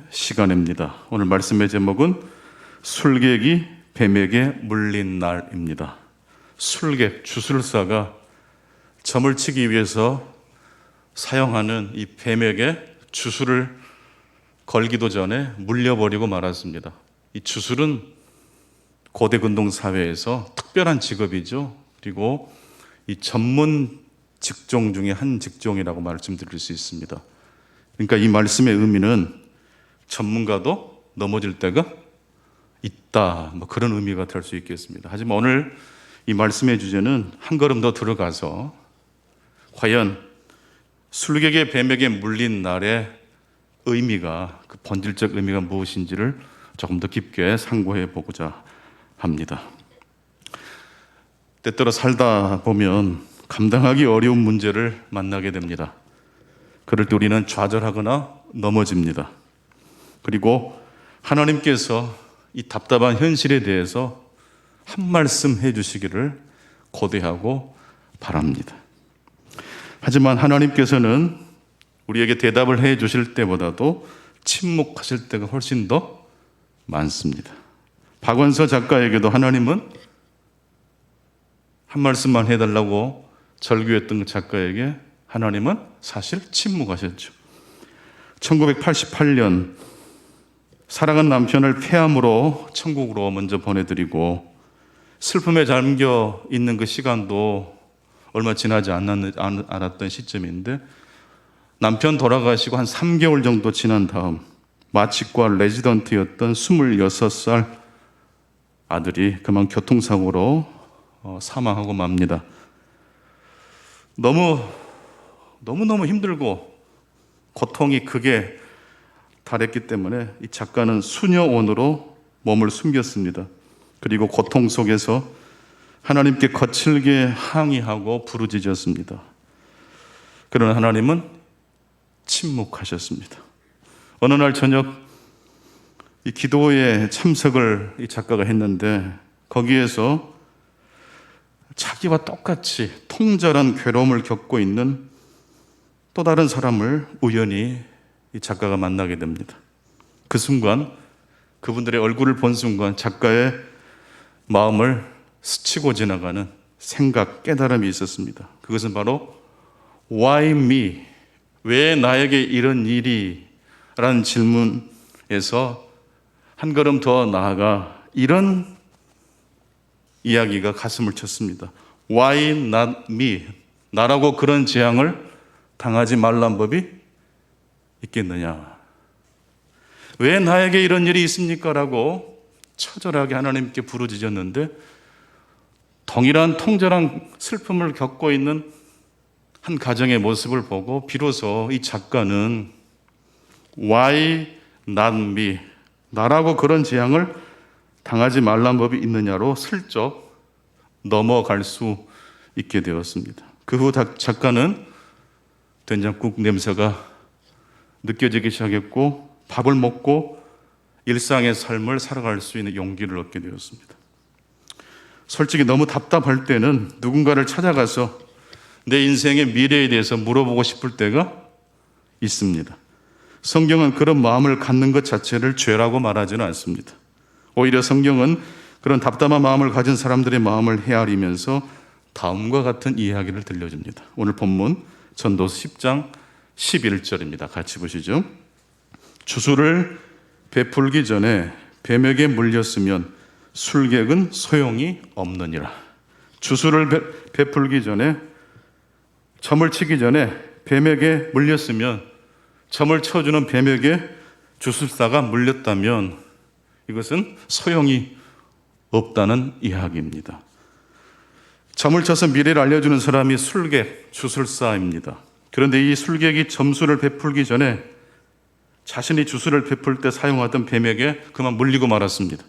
시간입니다. 오늘 말씀의 제목은 술객이 뱀에게 물린 날입니다. 술객, 주술사가 점을 치기 위해서 사용하는 이 뱀에게 주술을 걸기도 전에 물려버리고 말았습니다. 이 주술은 고대 근동 사회에서 특별한 직업이죠. 그리고 이 전문 직종 중에 한 직종이라고 말씀드릴 수 있습니다. 그러니까 이 말씀의 의미는 전문가도 넘어질 때가 있다, 그런 의미가 될 수 있겠습니다. 하지만 오늘 이 말씀의 주제는 한 걸음 더 들어가서 과연 술객의 뱀에게 물린 날의 의미가, 그 본질적 의미가 무엇인지를 조금 더 깊게 상고해 보고자 합니다. 때때로 살다 보면 감당하기 어려운 문제를 만나게 됩니다. 그럴 때 우리는 좌절하거나 넘어집니다. 그리고 하나님께서 이 답답한 현실에 대해서 한 말씀 해주시기를 고대하고 바랍니다. 하지만 하나님께서는 우리에게 대답을 해주실 때보다도 침묵하실 때가 훨씬 더 많습니다. 박원서 작가에게도 하나님은 한 말씀만 해달라고 절규했던 그 작가에게 하나님은 사실 침묵하셨죠. 1988년 사랑한 남편을 폐암으로 천국으로 먼저 보내드리고 슬픔에 잠겨 있는 그 시간도 얼마 지나지 않았던 시점인데 남편 돌아가시고 한 3개월 정도 지난 다음 마취과 레지던트였던 26살 아들이 그만 교통사고로 사망하고 맙니다. 너무너무 힘들고 고통이 극에 달했기 때문에 이 작가는 수녀원으로 몸을 숨겼습니다. 그리고 고통 속에서 하나님께 거칠게 항의하고 부르짖었습니다. 그러나 하나님은 침묵하셨습니다. 어느 날 저녁 이 기도에 참석을 이 작가가 했는데 거기에서 자기와 똑같이 통절한 괴로움을 겪고 있는 또 다른 사람을 우연히 이 작가가 만나게 됩니다. 그 순간, 그분들의 얼굴을 본 순간 작가의 마음을 스치고 지나가는 생각, 깨달음이 있었습니다. 그것은 바로 Why me? 왜 나에게 이런 일이? 라는 질문에서 한 걸음 더 나아가 이런 이야기가 가슴을 쳤습니다. Why not me? 나라고 그런 재앙을 당하지 말란 법이 있겠느냐? 왜 나에게 이런 일이 있습니까? 라고 처절하게 하나님께 부르짖었는데 동일한 통절한 슬픔을 겪고 있는 한 가정의 모습을 보고 비로소 이 작가는 Why not me? 나라고 그런 재앙을 당하지 말란 법이 있느냐로 슬쩍 넘어갈 수 있게 되었습니다. 그 후 작가는 된장국 냄새가 느껴지기 시작했고 밥을 먹고 일상의 삶을 살아갈 수 있는 용기를 얻게 되었습니다. 솔직히 너무 답답할 때는 누군가를 찾아가서 내 인생의 미래에 대해서 물어보고 싶을 때가 있습니다. 성경은 그런 마음을 갖는 것 자체를 죄라고 말하지는 않습니다. 오히려 성경은 그런 답답한 마음을 가진 사람들의 마음을 헤아리면서 다음과 같은 이야기를 들려줍니다. 오늘 본문 전도서 10장 11절입니다. 같이 보시죠. 주술을 베풀기 전에 뱀에게 물렸으면 술객은 소용이 없느니라. 주술을 베풀기 전에, 점을 치기 전에 뱀에게 물렸으면, 점을 쳐주는 뱀에게 주술사가 물렸다면 이것은 소용이 없다는 이야기입니다. 점을 쳐서 미래를 알려주는 사람이 술객, 주술사입니다. 그런데 이 술객이 점수를 베풀기 전에 자신이 주술을 베풀 때 사용하던 뱀에게 그만 물리고 말았습니다.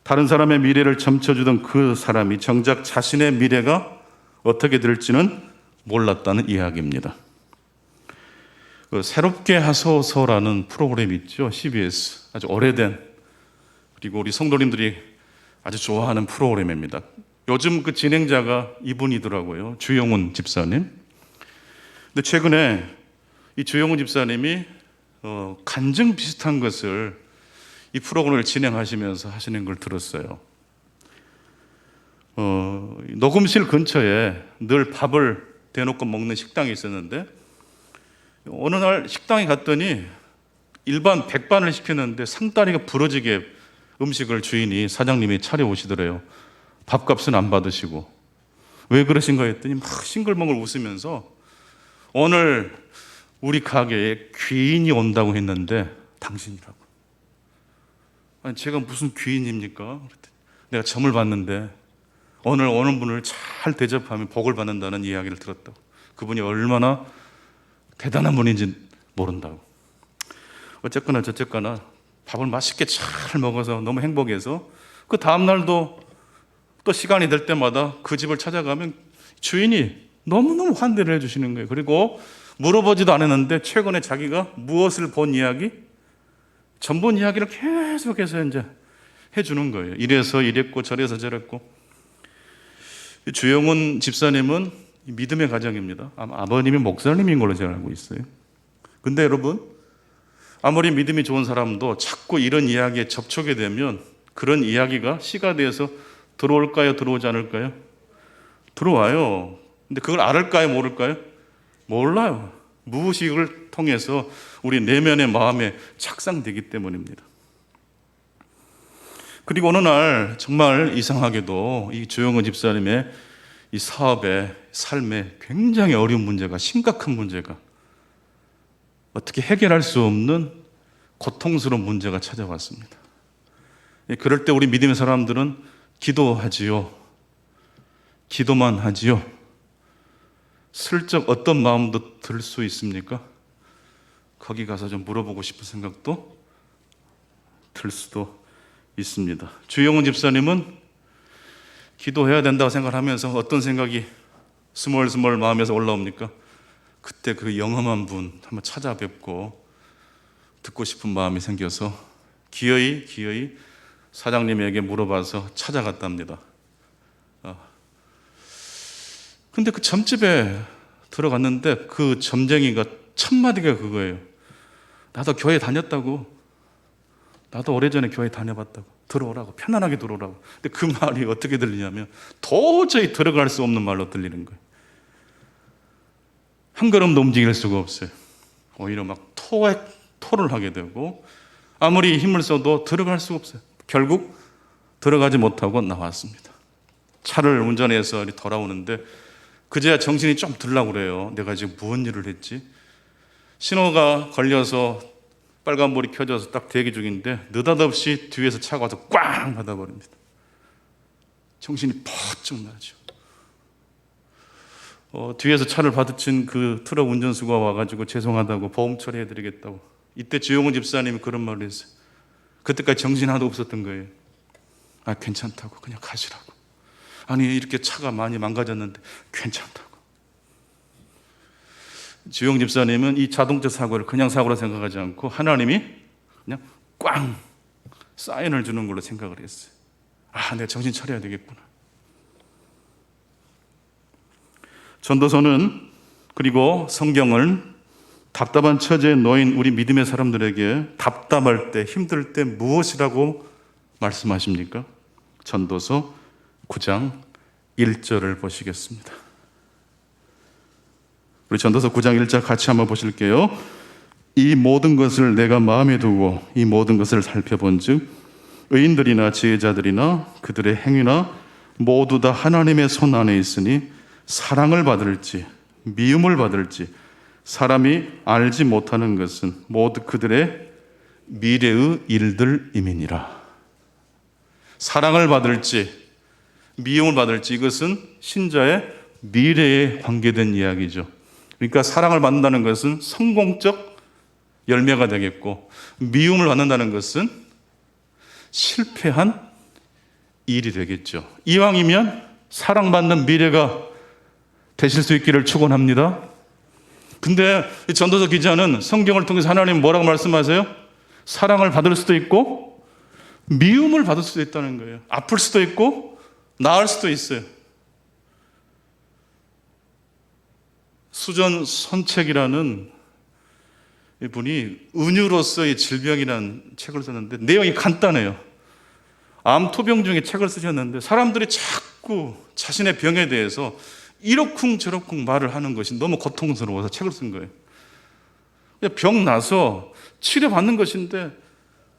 다른 사람의 미래를 점쳐주던 그 사람이 정작 자신의 미래가 어떻게 될지는 몰랐다는 이야기입니다. 새롭게 하소서라는 프로그램이 있죠. CBS. 아주 오래된, 그리고 우리 성도님들이 아주 좋아하는 프로그램입니다. 요즘 그 진행자가 이분이더라고요. 주영훈 집사님. 근데 최근에 이 주영훈 집사님이 간증 비슷한 것을 이 프로그램을 진행하시면서 하시는 걸 들었어요. 녹음실 근처에 늘 밥을 대놓고 먹는 식당이 있었는데 어느 날 식당에 갔더니 일반 백반을 시켰는데 상다리가 부러지게 음식을 주인이 사장님이 차려오시더래요. 밥값은 안 받으시고. 왜 그러신가 했더니 막 싱글벙글 웃으면서 오늘 우리 가게에 귀인이 온다고 했는데 당신이라고. 아니 제가 무슨 귀인입니까? 그랬더니 내가 점을 봤는데 오늘 오는 분을 잘 대접하면 복을 받는다는 이야기를 들었다고. 그분이 얼마나 대단한 분인지 모른다고. 어쨌거나 저쨌거나 밥을 맛있게 잘 먹어서 너무 행복해서 그 다음날도 또 시간이 될 때마다 그 집을 찾아가면 주인이 너무너무 환대를 해주시는 거예요. 그리고 물어보지도 않았는데 최근에 자기가 무엇을 본 이야기? 전본 이야기를 계속해서 이제 해주는 거예요. 이래서 이랬고 저래서 저랬고. 주영훈 집사님은 믿음의 가정입니다. 아마 아버님이 목사님인 걸로 제가 알고 있어요. 근데 여러분, 아무리 믿음이 좋은 사람도 자꾸 이런 이야기에 접촉이 되면 그런 이야기가 씨가 돼서 들어올까요? 들어오지 않을까요? 들어와요. 근데 그걸 알을까요? 모를까요? 몰라요. 무의식을 통해서 우리 내면의 마음에 착상되기 때문입니다. 그리고 어느 날 정말 이상하게도 이 조영은 집사님의 이 사업에 삶에 굉장히 어려운 문제가, 심각한 문제가, 어떻게 해결할 수 없는 고통스러운 문제가 찾아왔습니다. 그럴 때 우리 믿음의 사람들은 기도하지요. 기도만 하지요. 슬쩍 어떤 마음도 들 수 있습니까? 거기 가서 좀 물어보고 싶은 생각도 들 수도 있습니다. 주영훈 집사님은 기도해야 된다고 생각하면서 어떤 생각이 스멀스멀 마음에서 올라옵니까? 그때 그 영험한 분 한번 찾아뵙고 듣고 싶은 마음이 생겨서 기어이 사장님에게 물어봐서 찾아갔답니다. 근데 그 점집에 들어갔는데 그 점쟁이가 첫 마디가 그거예요. 나도 교회 다녔다고. 나도 오래전에 교회 다녀봤다고. 들어오라고. 편안하게 들어오라고. 근데 그 말이 어떻게 들리냐면 도저히 들어갈 수 없는 말로 들리는 거예요. 한 걸음도 움직일 수가 없어요. 오히려 막 토를 하게 되고 아무리 힘을 써도 들어갈 수가 없어요. 결국 들어가지 못하고 나왔습니다. 차를 운전해서 돌아오는데 그제야 정신이 좀 들려고 그래요. 내가 지금 무슨 일을 했지? 신호가 걸려서 빨간불이 켜져서 딱 대기 중인데 느닷없이 뒤에서 차가 와서 꽝 받아버립니다. 정신이 퍼쩍 나죠. 뒤에서 차를 받으친 그 트럭 운전수가 와가지고 죄송하다고 보험 처리해드리겠다고. 이때 주영훈 집사님이 그런 말을 했어요. 그때까지 정신 하나도 없었던 거예요. 아, 괜찮다고. 그냥 가시라고. 아니 이렇게 차가 많이 망가졌는데 괜찮다고. 주영 집사님은 이 자동차 사고를 그냥 사고라 생각하지 않고 하나님이 그냥 꽝 사인을 주는 걸로 생각을 했어요. 아, 내가 정신 차려야 되겠구나. 전도서는 그리고 성경을 답답한 처지에 놓인 우리 믿음의 사람들에게 답답할 때, 힘들 때 무엇이라고 말씀하십니까? 전도서 9장 1절을 보시겠습니다. 우리 전도서 9장 1절 같이 한번 보실게요. 이 모든 것을 내가 마음에 두고 이 모든 것을 살펴본 즉 의인들이나 지혜자들이나 그들의 행위나 모두 다 하나님의 손 안에 있으니 사랑을 받을지 미움을 받을지 사람이 알지 못하는 것은 모두 그들의 미래의 일들임이니라. 사랑을 받을지 미움을 받을지 이것은 신자의 미래에 관계된 이야기죠. 그러니까 사랑을 받는다는 것은 성공적 열매가 되겠고 미움을 받는다는 것은 실패한 일이 되겠죠. 이왕이면 사랑받는 미래가 되실 수 있기를 축원합니다. 근데 이 전도서 기자는 성경을 통해서 하나님 뭐라고 말씀하세요? 사랑을 받을 수도 있고 미움을 받을 수도 있다는 거예요. 아플 수도 있고 나을 수도 있어요. 수전 선책이라는 이분이 은유로서의 질병이라는 책을 썼는데 내용이 간단해요. 암투병 중에 책을 쓰셨는데 사람들이 자꾸 자신의 병에 대해서 이러쿵저러쿵 말을 하는 것이 너무 고통스러워서 책을 쓴 거예요. 병 나서 치료받는 것인데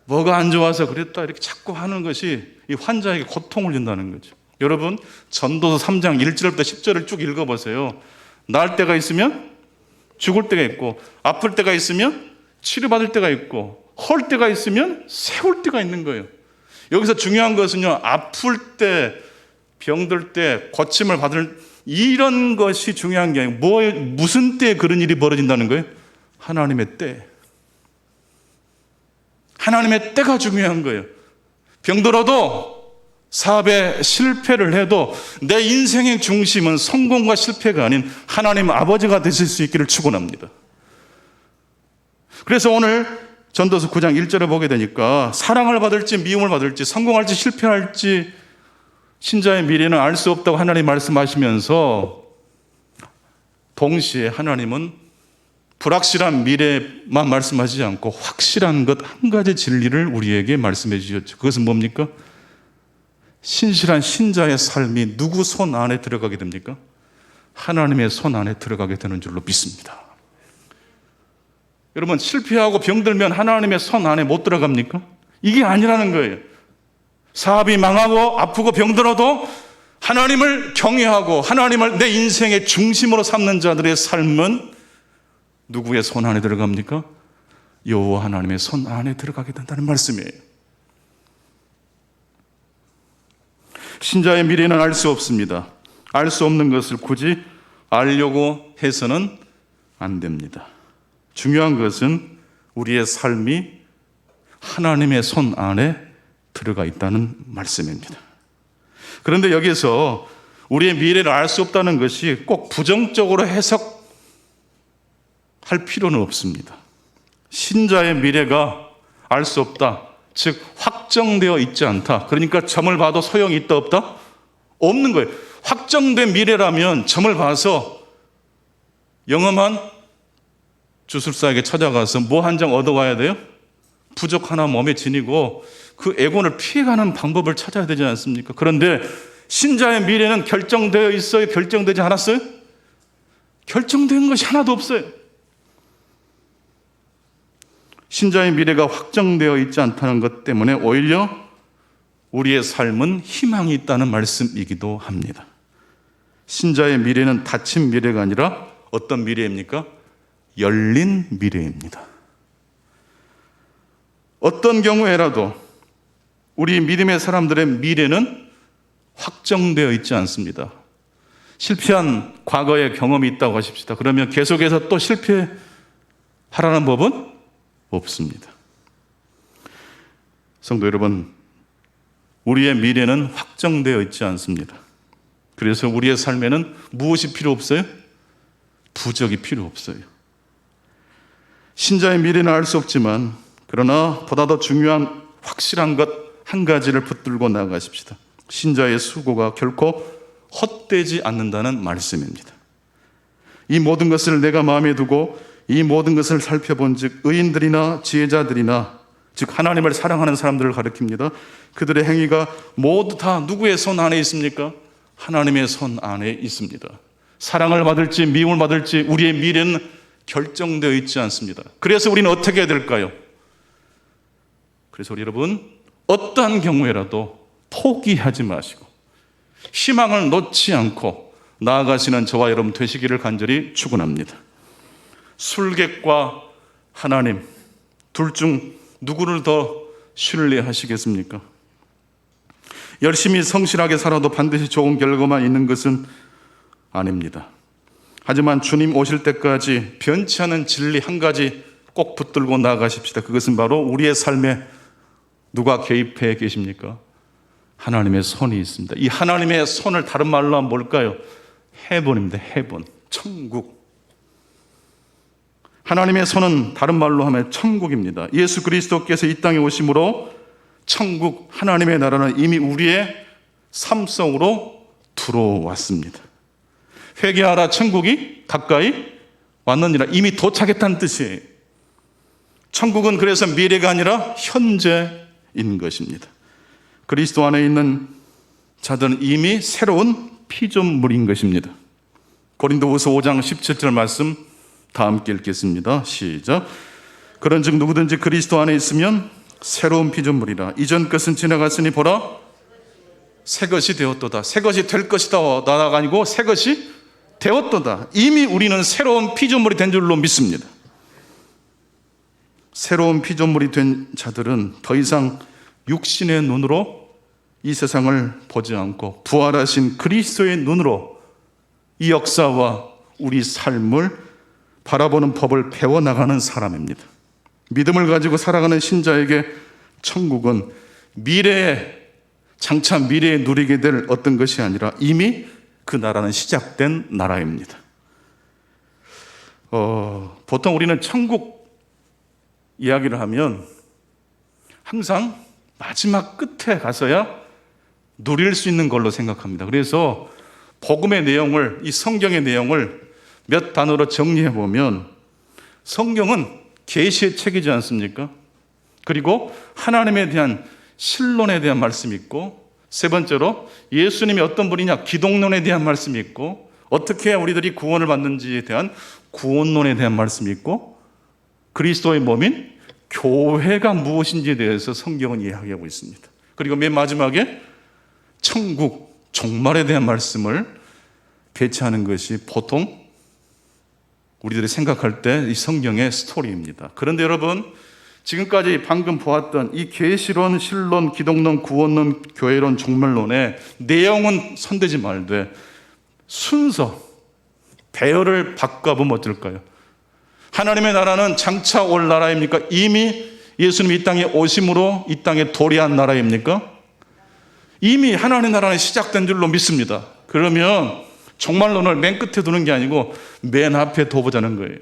뭐가 안 좋아서 그랬다 이렇게 자꾸 하는 것이 이 환자에게 고통을 준다는 거죠. 여러분, 전도서 3장 1절부터 10절을 쭉 읽어보세요. 나을 때가 있으면 죽을 때가 있고, 아플 때가 있으면 치료받을 때가 있고, 헐 때가 있으면 세울 때가 있는 거예요. 여기서 중요한 것은요, 아플 때, 병들 때, 고침을 받을 이런 것이 중요한 게 아니고 무슨 때에 그런 일이 벌어진다는 거예요? 하나님의 때. 하나님의 때가 중요한 거예요. 병들어도 사업에 실패를 해도 내 인생의 중심은 성공과 실패가 아닌 하나님 아버지가 되실 수 있기를 축원합니다. 그래서 오늘 전도서 9장 1절을 보게 되니까 사랑을 받을지 미움을 받을지 성공할지 실패할지 신자의 미래는 알 수 없다고 하나님 말씀하시면서 동시에 하나님은 불확실한 미래만 말씀하시지 않고 확실한 것 한 가지 진리를 우리에게 말씀해 주셨죠. 그것은 뭡니까? 신실한 신자의 삶이 누구 손 안에 들어가게 됩니까? 하나님의 손 안에 들어가게 되는 줄로 믿습니다. 여러분, 실패하고 병들면 하나님의 손 안에 못 들어갑니까? 이게 아니라는 거예요. 사업이 망하고 아프고 병들어도 하나님을 경외하고 하나님을 내 인생의 중심으로 삼는 자들의 삶은 누구의 손 안에 들어갑니까? 여호와 하나님의 손 안에 들어가게 된다는 말씀이에요. 신자의 미래는 알 수 없습니다. 알 수 없는 것을 굳이 알려고 해서는 안 됩니다. 중요한 것은 우리의 삶이 하나님의 손 안에 들어가 있다는 말씀입니다. 그런데 여기서 우리의 미래를 알 수 없다는 것이 꼭 부정적으로 해석할 필요는 없습니다. 신자의 미래가 알 수 없다. 즉 확정되어 있지 않다. 그러니까 점을 봐도 소용이 있다 없다? 없는 거예요. 확정된 미래라면 점을 봐서 영험한 주술사에게 찾아가서 뭐 한 장 얻어와야 돼요? 부적 하나 몸에 지니고 그 애곤을 피해가는 방법을 찾아야 되지 않습니까? 그런데 신자의 미래는 결정되어 있어요? 결정되지 않았어요? 결정된 것이 하나도 없어요. 신자의 미래가 확정되어 있지 않다는 것 때문에 오히려 우리의 삶은 희망이 있다는 말씀이기도 합니다. 신자의 미래는 닫힌 미래가 아니라 어떤 미래입니까? 열린 미래입니다. 어떤 경우에라도 우리 믿음의 사람들의 미래는 확정되어 있지 않습니다. 실패한 과거의 경험이 있다고 하십시다. 그러면 계속해서 또 실패하라는 법은 없습니다. 성도 여러분, 우리의 미래는 확정되어 있지 않습니다. 그래서 우리의 삶에는 무엇이 필요 없어요? 부적이 필요 없어요. 신자의 미래는 알 수 없지만 그러나 보다 더 중요한 확실한 것 한 가지를 붙들고 나아가십시다. 신자의 수고가 결코 헛되지 않는다는 말씀입니다. 이 모든 것을 내가 마음에 두고 이 모든 것을 살펴본 즉 의인들이나 지혜자들이나 즉 하나님을 사랑하는 사람들을 가리킵니다. 그들의 행위가 모두 다 누구의 손 안에 있습니까? 하나님의 손 안에 있습니다. 사랑을 받을지 미움을 받을지 우리의 미래는 결정되어 있지 않습니다. 그래서 우리는 어떻게 해야 될까요? 그래서 우리 여러분 어떠한 경우에라도 포기하지 마시고 희망을 놓지 않고 나아가시는 저와 여러분 되시기를 간절히 축원합니다. 술객과 하나님 둘 중 누구를 더 신뢰하시겠습니까? 열심히 성실하게 살아도 반드시 좋은 결과만 있는 것은 아닙니다. 하지만 주님 오실 때까지 변치 않은 진리 한 가지 꼭 붙들고 나아가십시다. 그것은 바로 우리의 삶에 누가 개입해 계십니까? 하나님의 손이 있습니다. 이 하나님의 손을 다른 말로 하면 뭘까요? 헤븐입니다. 헤븐, 천국. 하나님의 손은 다른 말로 하면 천국입니다. 예수 그리스도께서 이 땅에 오심으로 천국, 하나님의 나라는 이미 우리의 삶 속으로 들어왔습니다. 회개하라, 천국이 가까이 왔느니라. 이미 도착했다는 뜻이에요. 천국은 그래서 미래가 아니라 현재인 것입니다. 그리스도 안에 있는 자들은 이미 새로운 피조물인 것입니다. 고린도후서 5장 17절 말씀 다 함께 읽겠습니다. 시작. 그런즉 누구든지 그리스도 안에 있으면 새로운 피조물이라. 이전 것은 지나갔으니 보라 새 것이 되었도다. 새 것이 될 것이다 나가 아니고 새 것이 되었도다. 이미 우리는 새로운 피조물이 된 줄로 믿습니다. 새로운 피조물이 된 자들은 더 이상 육신의 눈으로 이 세상을 보지 않고 부활하신 그리스도의 눈으로 이 역사와 우리 삶을 바라보는 법을 배워나가는 사람입니다. 믿음을 가지고 살아가는 신자에게 천국은 장차 미래에 누리게 될 어떤 것이 아니라 이미 그 나라는 시작된 나라입니다. 보통 우리는 천국 이야기를 하면 항상 마지막 끝에 가서야 누릴 수 있는 걸로 생각합니다. 그래서 복음의 내용을, 이 성경의 내용을 몇 단어로 정리해 보면 성경은 계시의 책이지 않습니까? 그리고 하나님에 대한 신론에 대한 말씀이 있고, 세 번째로 예수님이 어떤 분이냐 기독론에 대한 말씀이 있고, 어떻게 우리들이 구원을 받는지에 대한 구원론에 대한 말씀이 있고, 그리스도의 몸인 교회가 무엇인지에 대해서 성경은 이야기하고 있습니다. 그리고 맨 마지막에 천국 종말에 대한 말씀을 배치하는 것이 보통 우리들이 생각할 때 이 성경의 스토리입니다. 그런데 여러분, 지금까지 방금 보았던 이 계시론, 신론, 기독론, 구원론, 교회론, 종말론의 내용은 손대지 말되 순서, 배열을 바꿔보면 어떨까요? 하나님의 나라는 장차 올 나라입니까? 이미 예수님이 이 땅에 오심으로 이 땅에 도래한 나라입니까? 이미 하나님의 나라는 시작된 줄로 믿습니다. 그러면 종말론을 맨 끝에 두는 게 아니고 맨 앞에 둬보자는 거예요.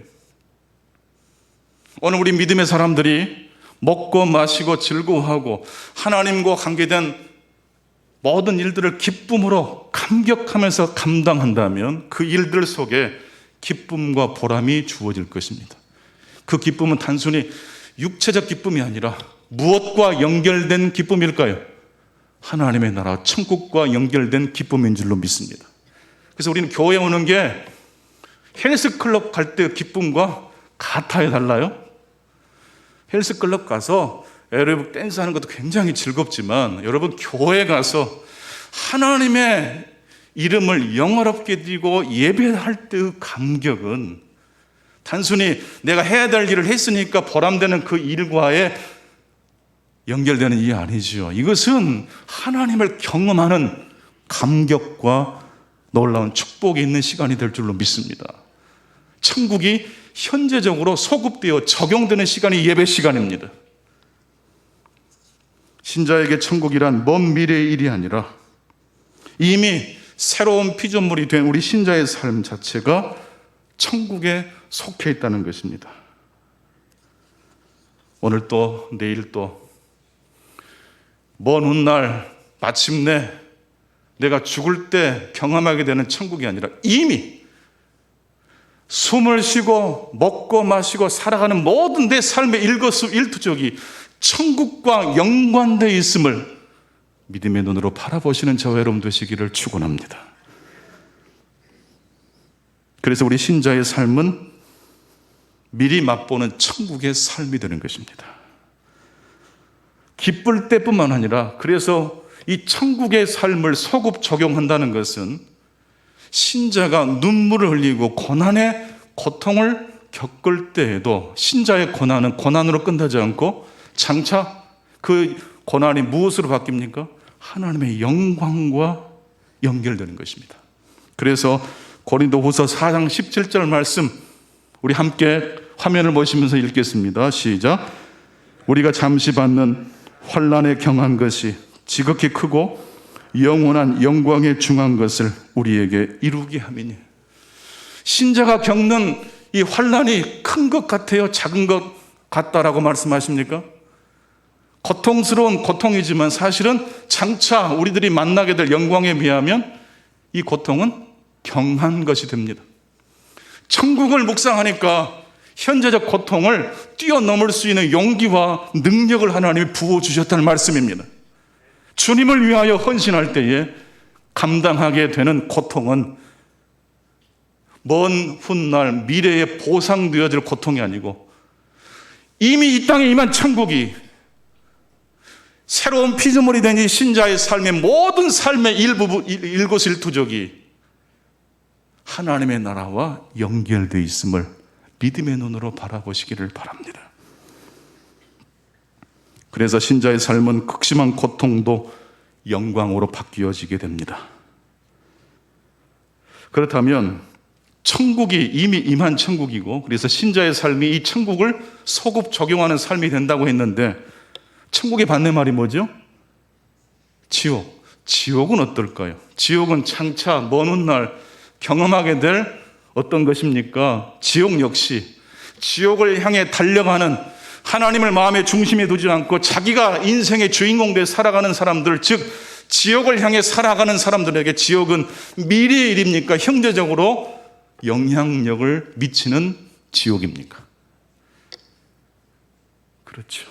오늘 우리 믿음의 사람들이 먹고 마시고 즐거워하고 하나님과 관계된 모든 일들을 기쁨으로 감격하면서 감당한다면 그 일들 속에 기쁨과 보람이 주어질 것입니다. 그 기쁨은 단순히 육체적 기쁨이 아니라 무엇과 연결된 기쁨일까요? 하나님의 나라, 천국과 연결된 기쁨인 줄로 믿습니다. 그래서 우리는 교회에 오는 게 헬스클럽 갈 때 기쁨과 같아야 달라요. 헬스클럽 가서 에어로빅 댄스 하는 것도 굉장히 즐겁지만 여러분, 교회 가서 하나님의 이름을 영화롭게 드리고 예배할 때의 감격은 단순히 내가 해야 될 일을 했으니까 보람되는 그 일과의 연결되는 일이 아니죠. 이것은 하나님을 경험하는 감격과 놀라운 축복이 있는 시간이 될 줄로 믿습니다. 천국이 현재적으로 소급되어 적용되는 시간이 예배 시간입니다. 신자에게 천국이란 먼 미래의 일이 아니라 이미 새로운 피조물이 된 우리 신자의 삶 자체가 천국에 속해 있다는 것입니다. 오늘 또 내일 또 먼 훗날 마침내 내가 죽을 때 경험하게 되는 천국이 아니라 이미 숨을 쉬고 먹고 마시고 살아가는 모든 내 삶의 일거수일투족이 천국과 연관되어 있음을 믿음의 눈으로 바라보시는 저와 여러분 되시기를 축원합니다. 그래서 우리 신자의 삶은 미리 맛보는 천국의 삶이 되는 것입니다. 기쁠 때뿐만 아니라, 그래서 이 천국의 삶을 소급 적용한다는 것은 신자가 눈물을 흘리고 고난의 고통을 겪을 때에도 신자의 고난은 고난으로 끝나지 않고 장차 그 고난이 무엇으로 바뀝니까? 하나님의 영광과 연결되는 것입니다. 그래서 고린도후서 4장 17절 말씀 우리 함께 화면을 보시면서 읽겠습니다. 시작. 우리가 잠시 받는 환난에 경한 것이 지극히 크고 영원한 영광에 중한 것을 우리에게 이루게 함이니. 신자가 겪는 이 환난이 큰 것 같아요? 작은 것 같다라고 말씀하십니까? 고통스러운 고통이지만 사실은 장차 우리들이 만나게 될 영광에 비하면 이 고통은 경한 것이 됩니다. 천국을 묵상하니까 현재적 고통을 뛰어넘을 수 있는 용기와 능력을 하나님이 부어주셨다는 말씀입니다. 주님을 위하여 헌신할 때에 감당하게 되는 고통은 먼 훗날 미래에 보상되어질 고통이 아니고 이미 이 땅에 임한 천국이 새로운 피조물이 된 이 신자의 삶의 모든 삶의 일거수일투족이 하나님의 나라와 연결되어 있음을 믿음의 눈으로 바라보시기를 바랍니다. 그래서 신자의 삶은 극심한 고통도 영광으로 바뀌어지게 됩니다. 그렇다면 천국이 이미 임한 천국이고 그래서 신자의 삶이 이 천국을 소급 적용하는 삶이 된다고 했는데 천국의 반대말이 뭐죠? 지옥. 지옥은 어떨까요? 지옥은 장차 먼 훗날 경험하게 될 어떤 것입니까? 지옥 역시 지옥을 향해 달려가는 하나님을 마음의 중심에 두지 않고 자기가 인생의 주인공 되어 살아가는 사람들, 즉 지옥을 향해 살아가는 사람들에게 지옥은 미래의 일입니까? 형제적으로 영향력을 미치는 지옥입니까? 그렇죠.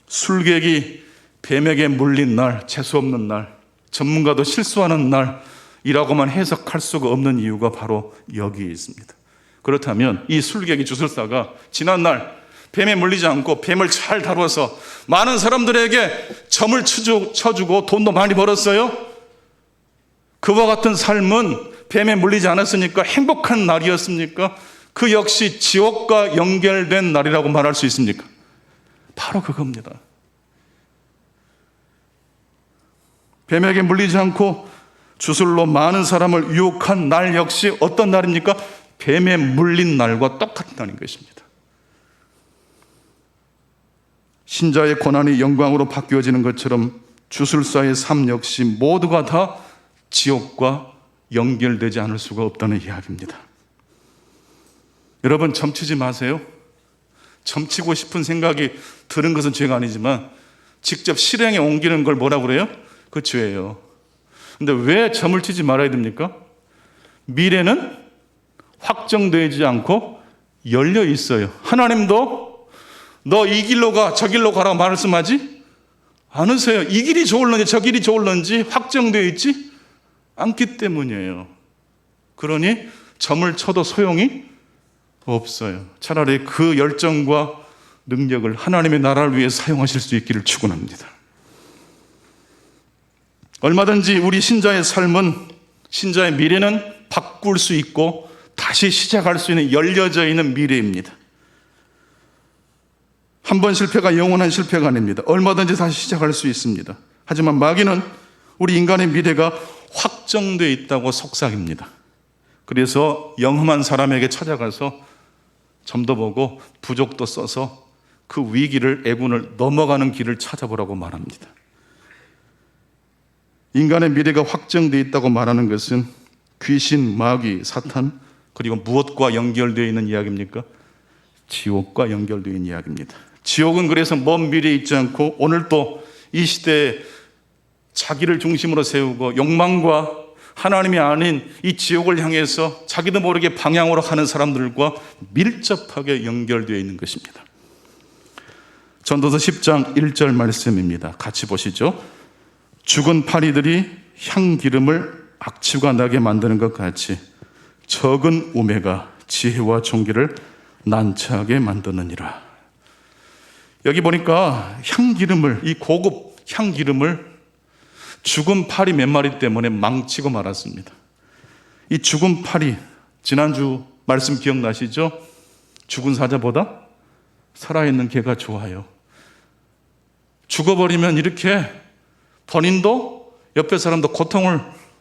술객이 뱀에게 물린 날, 재수없는 날, 전문가도 실수하는 날이라고만 해석할 수가 없는 이유가 바로 여기에 있습니다. 그렇다면 이 술객이 주술사가 지난날 뱀에 물리지 않고 뱀을 잘 다뤄서 많은 사람들에게 점을 쳐주고 돈도 많이 벌었어요. 그와 같은 삶은 뱀에 물리지 않았으니까 행복한 날이었습니까? 그 역시 지옥과 연결된 날이라고 말할 수 있습니까? 바로 그겁니다. 뱀에게 물리지 않고 주술로 많은 사람을 유혹한 날 역시 어떤 날입니까? 뱀에 물린 날과 똑같은 날인 것입니다. 신자의 고난이 영광으로 바뀌어지는 것처럼 주술사의 삶 역시 모두가 다 지옥과 연결되지 않을 수가 없다는 이야기입니다. 여러분 점치지 마세요. 점치고 싶은 생각이 드는 것은 죄가 아니지만 직접 실행에 옮기는 걸 뭐라고 그래요? 그 죄예요. 근데 왜 점을 치지 말아야 됩니까? 미래는 확정되지 않고 열려 있어요. 하나님도 너 이 길로 가, 저 길로 가라고 말씀하지 않으세요. 이 길이 좋을런지 저 길이 좋을런지 확정되어 있지 않기 때문이에요. 그러니 점을 쳐도 소용이 없어요. 차라리 그 열정과 능력을 하나님의 나라를 위해 사용하실 수 있기를 축원합니다. 얼마든지 우리 신자의 삶은, 신자의 미래는 바꿀 수 있고 다시 시작할 수 있는 열려져 있는 미래입니다. 한 번 실패가 영원한 실패가 아닙니다. 얼마든지 다시 시작할 수 있습니다. 하지만 마귀는 우리 인간의 미래가 확정되어 있다고 속삭입니다. 그래서 영험한 사람에게 찾아가서 점도 보고 부족도 써서 그 위기를, 애군을 넘어가는 길을 찾아보라고 말합니다. 인간의 미래가 확정되어 있다고 말하는 것은 귀신, 마귀, 사탄, 그리고 무엇과 연결되어 있는 이야기입니까? 지옥과 연결되어 있는 이야기입니다. 지옥은 그래서 먼 미래에 있지 않고 오늘도 이 시대에 자기를 중심으로 세우고 욕망과 하나님이 아닌 이 지옥을 향해서 자기도 모르게 방향으로 가는 사람들과 밀접하게 연결되어 있는 것입니다. 전도서 10장 1절 말씀입니다. 같이 보시죠. 죽은 파리들이 향기름을 악취가 나게 만드는 것 같이 적은 우매가 지혜와 종기를 난처하게 만드느니라. 여기 보니까 향기름을, 이 고급 향기름을 죽은 파리 몇 마리 때문에 망치고 말았습니다. 이 죽은 파리, 지난주 말씀 기억나시죠? 죽은 사자보다 살아있는 개가 좋아요. 죽어버리면 이렇게 본인도 옆에 사람도 고통을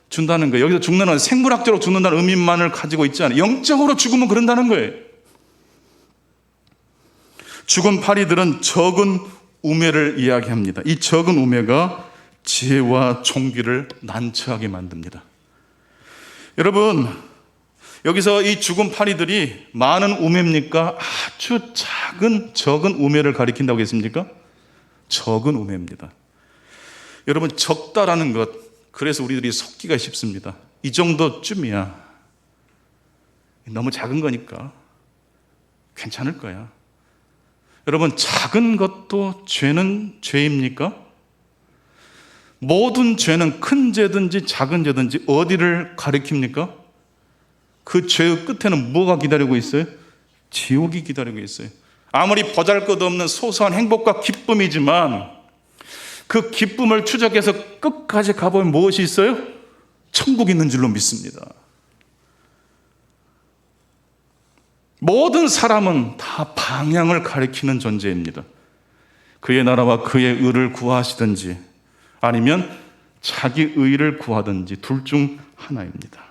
준다는 거예요. 여기서 죽는 건 생물학적으로 죽는다는 의미만을 가지고 있지 않아요. 영적으로 죽으면 그런다는 거예요. 죽은 파리들은 적은 우매를 이야기합니다. 이 적은 우매가 지혜와 총기를 난처하게 만듭니다. 여러분, 여기서 이 죽은 파리들이 많은 우매입니까? 아주 적은 우매를 가리킨다고 했습니까? 적은 우매입니다. 여러분, 적다라는 것, 그래서 우리들이 속기가 쉽습니다. 이 정도쯤이야. 너무 작은 거니까 괜찮을 거야. 여러분, 작은 것도 죄는 죄입니까? 모든 죄는 큰 죄든지 작은 죄든지 어디를 가리킵니까? 그 죄의 끝에는 뭐가 기다리고 있어요? 지옥이 기다리고 있어요. 아무리 보잘것없는 소소한 행복과 기쁨이지만 그 기쁨을 추적해서 끝까지 가보면 무엇이 있어요? 천국이 있는 줄로 믿습니다. 모든 사람은 다 방향을 가리키는 존재입니다. 그의 나라와 그의 의를 구하시든지 아니면 자기 의를 구하든지 둘 중 하나입니다.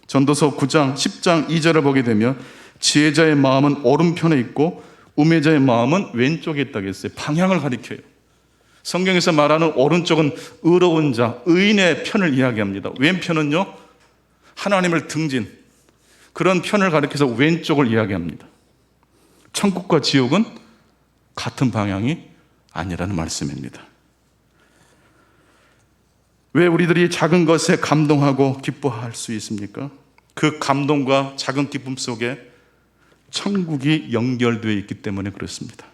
전도서 9장 10장 2절을 보게 되면 지혜자의 마음은 오른편에 있고 우매자의 마음은 왼쪽에 있다고 했어요. 방향을 가리켜요. 성경에서 말하는 오른쪽은 의로운 자, 의인의 편을 이야기합니다. 왼편은요, 하나님을 등진, 그런 편을 가리켜서 왼쪽을 이야기합니다. 천국과 지옥은 같은 방향이 아니라는 말씀입니다. 왜 우리들이 작은 것에 감동하고 기뻐할 수 있습니까? 그 감동과 작은 기쁨 속에 천국이 연결되어 있기 때문에 그렇습니다.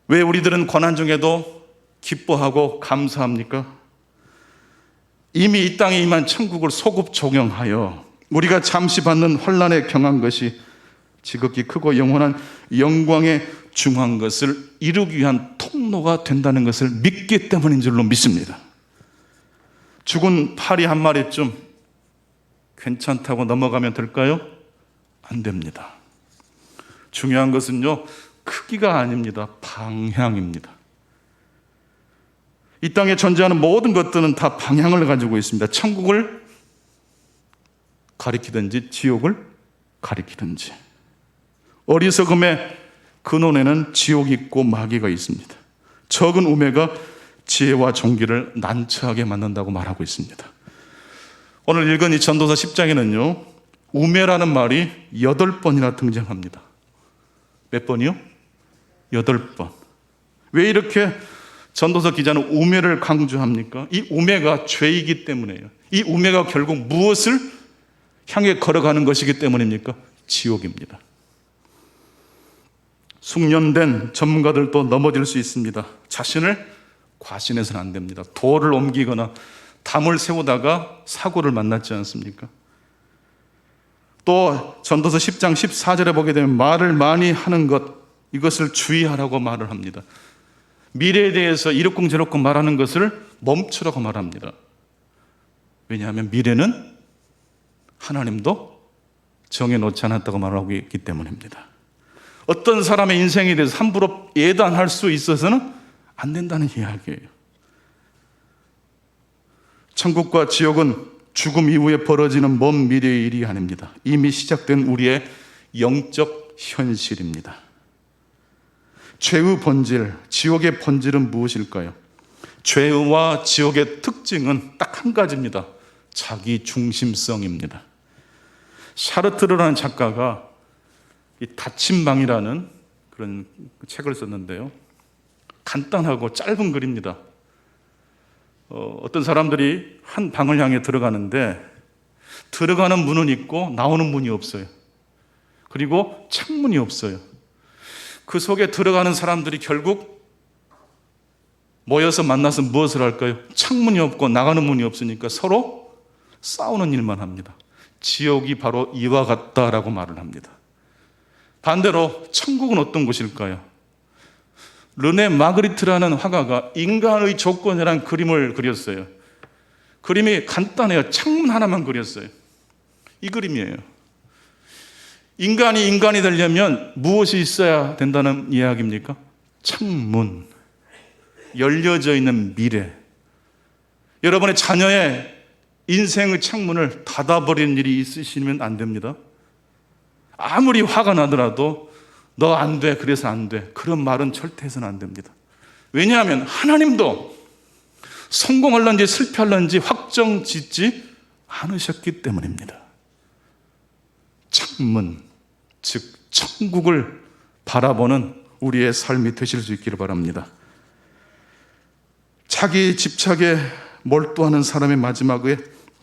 왜 우리들은 고난 중에도 기뻐하고 감사합니까? 이미 이 땅에 임한 천국을 소급 적용하여 우리가 잠시 받는 환난에 경한 것이 지극히 크고 영원한 영광에 중한 것을 이루기 위한 통로가 된다는 것을 믿기 때문인 줄로 믿습니다. 죽은 파리 한 마리쯤 괜찮다고 넘어가면 될까요? 안 됩니다. 중요한 것은요, 크기가 아닙니다. 방향입니다. 이 땅에 존재하는 모든 것들은 다 방향을 가지고 있습니다. 천국을 가리키든지 지옥을 가리키든지. 어리석음의 근원에는 지옥이 있고 마귀가 있습니다. 적은 우매가 지혜와 종기를 난처하게 만든다고 말하고 있습니다. 오늘 읽은 이 전도서 10장에는요, 우매라는 말이 8번이나 등장합니다. 몇 번이요? 8번. 왜 이렇게 전도서 기자는 우매를 강조합니까? 이 우매가 죄이기 때문이에요. 이 우매가 결국 무엇을 향해 걸어가는 것이기 때문입니까? 지옥입니다. 숙련된 전문가들도 넘어질 수 있습니다. 자신을 과신해서는 안 됩니다. 돌을 옮기거나 담을 세우다가 사고를 만났지 않습니까? 또 전도서 10장 14절에 보게 되면 말을 많이 하는 것, 이것을 주의하라고 말을 합니다. 미래에 대해서 이러쿵저러쿵 말하는 것을 멈추라고 말합니다. 왜냐하면 미래는 하나님도 정해놓지 않았다고 말하고 있기 때문입니다. 어떤 사람의 인생에 대해서 함부로 예단할 수 있어서는 안 된다는 이야기예요. 천국과 지옥은 죽음 이후에 벌어지는 먼 미래의 일이 아닙니다. 이미 시작된 우리의 영적 현실입니다. 죄의 본질, 지옥의 본질은 무엇일까요? 죄와 지옥의 특징은 딱 한 가지입니다. 자기 중심성입니다. 샤르트르라는 작가가 이 닫힌 방이라는 그런 책을 썼는데요. 간단하고 짧은 글입니다. 어떤 사람들이 한 방을 향해 들어가는데 들어가는 문은 있고 나오는 문이 없어요. 그리고 창문이 없어요. 그 속에 들어가는 사람들이 결국 모여서 만나서 무엇을 할까요? 창문이 없고 나가는 문이 없으니까 서로 싸우는 일만 합니다. 지옥이 바로 이와 같다라고 말을 합니다. 반대로 천국은 어떤 곳일까요? 르네 마그리트라는 화가가 인간의 조건이라는 그림을 그렸어요. 그림이 간단해요. 창문 하나만 그렸어요. 이 그림이에요. 인간이 되려면 무엇이 있어야 된다는 이야기입니까? 창문. 열려져 있는 미래. 여러분의 자녀의 인생의 창문을 닫아버리는 일이 있으시면 안 됩니다. 아무리 화가 나더라도 너 안 돼, 그래서 안 돼. 그런 말은 절대 해서는 안 됩니다. 왜냐하면 하나님도 성공할런지 실패할런지 확정 짓지 않으셨기 때문입니다. 창문, 즉 천국을 바라보는 우리의 삶이 되실 수 있기를 바랍니다. 자기 집착에 몰두하는 사람의 마지막에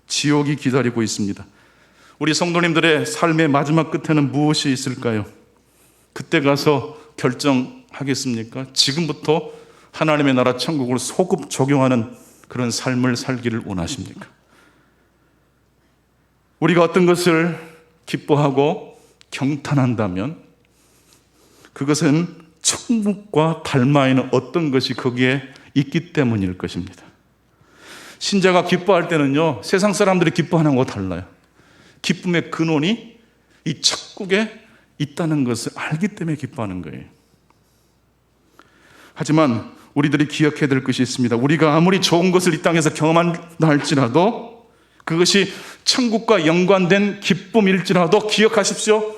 지옥이 기다리고 있습니다. 우리 성도님들의 삶의 마지막 끝에는 무엇이 있을까요? 그때 가서 결정하겠습니까? 지금부터 하나님의 나라 천국을 소급 적용하는 그런 삶을 살기를 원하십니까? 우리가 어떤 것을 기뻐하고 경탄한다면 그것은 천국과 닮아 있는 어떤 것이 거기에 있기 때문일 것입니다. 신자가 기뻐할 때는요, 세상 사람들이 기뻐하는 것과 달라요. 기쁨의 근원이 이 천국에 있다는 것을 알기 때문에 기뻐하는 거예요. 하지만 우리들이 기억해야 될 것이 있습니다. 우리가 아무리 좋은 것을 이 땅에서 경험한다 할지라도 그것이 천국과 연관된 기쁨일지라도 기억하십시오.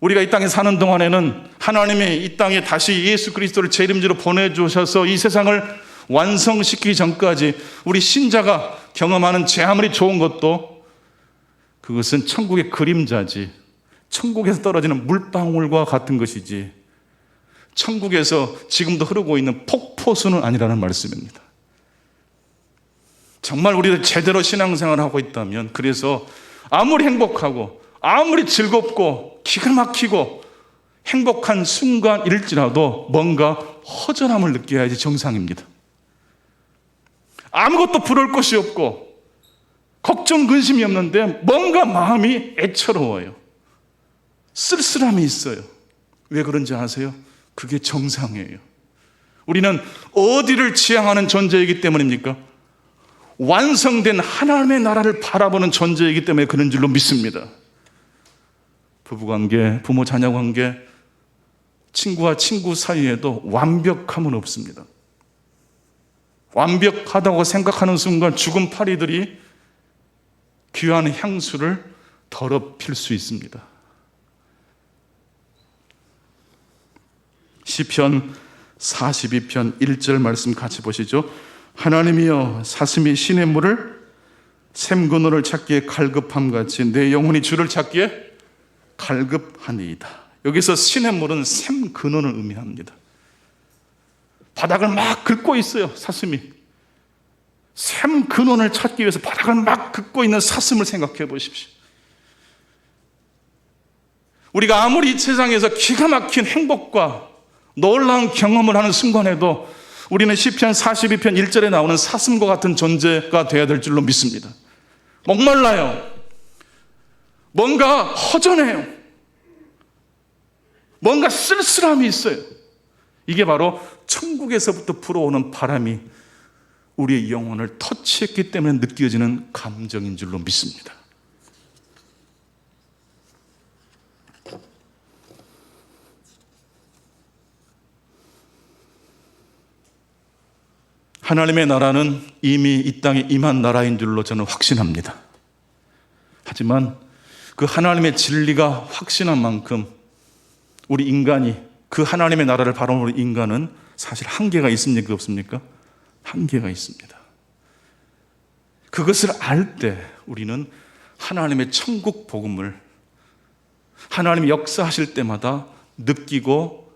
우리가 이 땅에 사는 동안에는 하나님이 이 땅에 다시 예수 그리스도를 제 이름으로 보내주셔서 이 세상을 완성시키기 전까지 우리 신자가 경험하는 제 아무리 좋은 것도 그것은 천국의 그림자지, 천국에서 떨어지는 물방울과 같은 것이지 천국에서 지금도 흐르고 있는 폭포수는 아니라는 말씀입니다. 정말 우리가 제대로 신앙생활을 하고 있다면, 그래서 아무리 행복하고 아무리 즐겁고 기가 막히고 행복한 순간일지라도 뭔가 허전함을 느껴야지 정상입니다. 아무것도 부러울 것이 없고 걱정 근심이 없는데 뭔가 마음이 애처로워요. 쓸쓸함이 있어요. 왜 그런지 아세요? 그게 정상이에요. 우리는 어디를 지향하는 존재이기 때문입니까? 완성된 하나님의 나라를 바라보는 존재이기 때문에 그런 줄로 믿습니다. 부부관계, 부모 자녀 관계, 친구와 친구 사이에도 완벽함은 없습니다. 완벽하다고 생각하는 순간 죽은 파리들이 귀한 향수를 더럽힐 수 있습니다. 시편 42편 1절 말씀 같이 보시죠. 하나님이여 사슴이 시냇 물을 샘 근원을 찾기에 갈급함같이 내 영혼이 주를 찾기에 갈급하니이다. 여기서 시냇 물은 샘 근원을 의미합니다. 바닥을 막 긁고 있어요, 사슴이. 샘 근원을 찾기 위해서 바닥을 막 긁고 있는 사슴을 생각해 보십시오. 우리가 아무리 이 세상에서 기가 막힌 행복과 놀라운 경험을 하는 순간에도 우리는 시편 42편 1절에 나오는 사슴과 같은 존재가 되어야 될 줄로 믿습니다. 목말라요. 뭔가 허전해요. 뭔가 쓸쓸함이 있어요. 이게 바로 천국에서부터 불어오는 바람이 우리의 영혼을 터치했기 때문에 느껴지는 감정인 줄로 믿습니다. 하나님의 나라는 이미 이 땅에 임한 나라인 줄로 저는 확신합니다. 하지만 그 하나님의 진리가 확신한 만큼 우리 인간이 그 하나님의 나라를 바라보는 인간은 사실 한계가 있습니까? 없습니까? 한계가 있습니다. 그것을 알 때 우리는 하나님의 천국 복음을 하나님이 역사하실 때마다 느끼고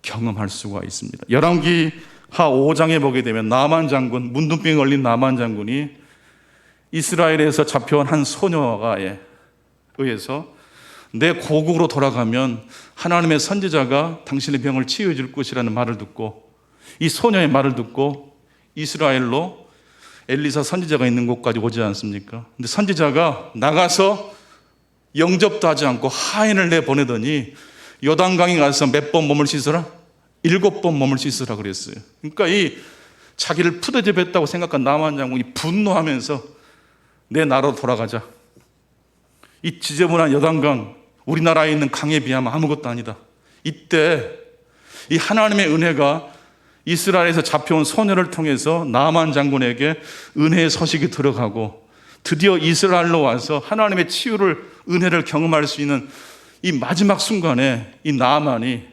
경험할 수가 있습니다. 열왕기하 5장에 보게 되면 나만 장군, 문둥병에 걸린 나만 장군이 이스라엘에서 잡혀온 한 소녀가에 의해서 내 고국으로 돌아가면 하나님의 선지자가 당신의 병을 치유해 줄 것이라는 말을 듣고 이 소녀의 말을 듣고 이스라엘로 엘리사 선지자가 있는 곳까지 오지 않습니까? 근데 선지자가 나가서 영접도 하지 않고 하인을 내보내더니 요단강에 가서 몇 번 몸을 씻어라? 7번 몸을 씻으라 그랬어요. 그러니까 이 자기를 푸대접했다고 생각한 나만 장군이 분노하면서 내 나라로 돌아가자. 이 지저분한 요단강, 우리나라에 있는 강에 비하면 아무것도 아니다. 이때 이 하나님의 은혜가 이스라엘에서 잡혀온 소녀를 통해서 나만 장군에게 은혜의 서식이 들어가고 드디어 이스라엘로 와서 하나님의 치유를, 은혜를 경험할 수 있는 이 마지막 순간에 이 나만이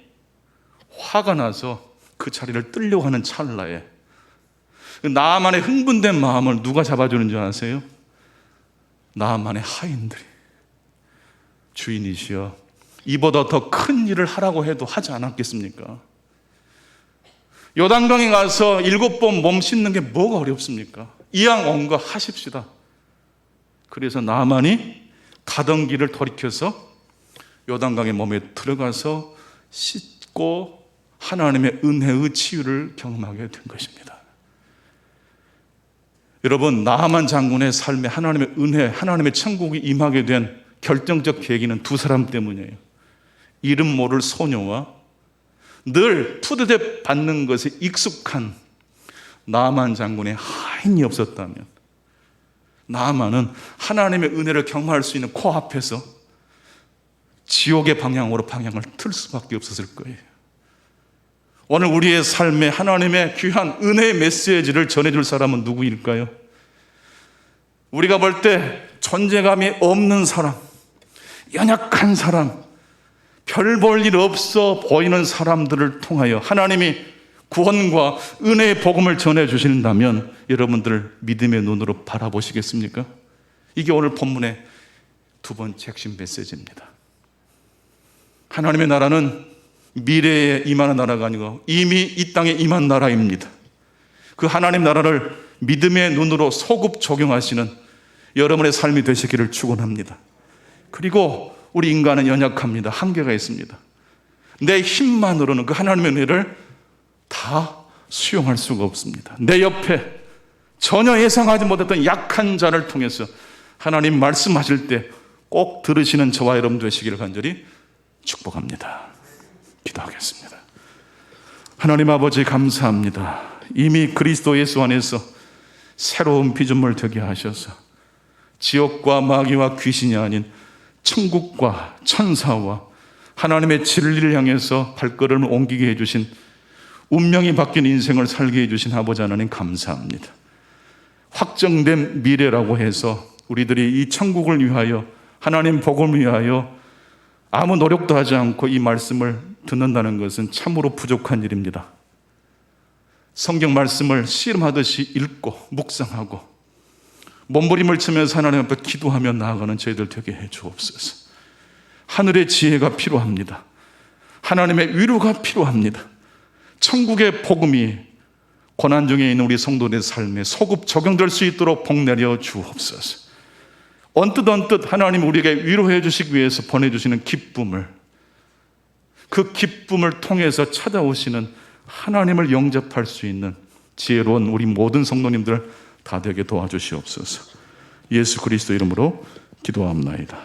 화가 나서 그 자리를 뜨려고 하는 찰나에 나만의 흥분된 마음을 누가 잡아주는 줄 아세요? 나만의 하인들이. 주인이시여, 이보다 더 큰 일을 하라고 해도 하지 않았겠습니까? 요단강에 가서 7번 몸 씻는 게 뭐가 어렵습니까? 이왕 온 거 하십시다. 그래서 나만이 가던 길을 돌이켜서 요단강의 몸에 들어가서 씻고 하나님의 은혜의 치유를 경험하게 된 것입니다. 여러분, 나하만 장군의 삶에 하나님의 은혜, 하나님의 천국이 임하게 된 결정적 계기는 두 사람 때문이에요. 이름 모를 소녀와 늘 푸드대 받는 것에 익숙한 나하만 장군의 하인이 없었다면 나하만은 하나님의 은혜를 경험할 수 있는 코앞에서 지옥의 방향으로 방향을 틀 수밖에 없었을 거예요. 오늘 우리의 삶에 하나님의 귀한 은혜의 메시지를 전해줄 사람은 누구일까요? 우리가 볼 때 존재감이 없는 사람, 연약한 사람, 별 볼 일 없어 보이는 사람들을 통하여 하나님이 구원과 은혜의 복음을 전해주신다면 여러분들 믿음의 눈으로 바라보시겠습니까? 이게 오늘 본문의 두 번째 핵심 메시지입니다. 하나님의 나라는 미래에 임하는 나라가 아니고 이미 이 땅에 임한 나라입니다. 그 하나님 나라를 믿음의 눈으로 소급 적용하시는 여러분의 삶이 되시기를 축원합니다. 그리고 우리 인간은 연약합니다. 한계가 있습니다. 내 힘만으로는 그 하나님의 은혜를 다 수용할 수가 없습니다. 내 옆에 전혀 예상하지 못했던 약한 자를 통해서 하나님 말씀하실 때 꼭 들으시는 저와 여러분 되시기를 간절히 축복합니다. 기도하겠습니다. 하나님 아버지 감사합니다. 이미 그리스도 예수 안에서 새로운 피조물 되게 하셔서 지옥과 마귀와 귀신이 아닌 천국과 천사와 하나님의 진리를 향해서 발걸음을 옮기게 해주신 운명이 바뀐 인생을 살게 해주신 아버지 하나님 감사합니다. 확정된 미래라고 해서 우리들이 이 천국을 위하여 하나님 복음을 위하여 아무 노력도 하지 않고 이 말씀을 듣는다는 것은 참으로 부족한 일입니다. 성경 말씀을 씨름하듯이 읽고 묵상하고 몸부림을 치면서 하나님 앞에 기도하며 나아가는 저희들 되게 해 주옵소서. 하늘의 지혜가 필요합니다. 하나님의 위로가 필요합니다. 천국의 복음이 고난 중에 있는 우리 성도들의 삶에 소급 적용될 수 있도록 복 내려 주옵소서. 언뜻 하나님 우리에게 위로해 주시기 위해서 보내주시는 기쁨을, 그 기쁨을 통해서 찾아오시는 하나님을 영접할 수 있는 지혜로운 우리 모든 성도님들 다 되게 도와주시옵소서. 예수 그리스도 이름으로 기도합나이다.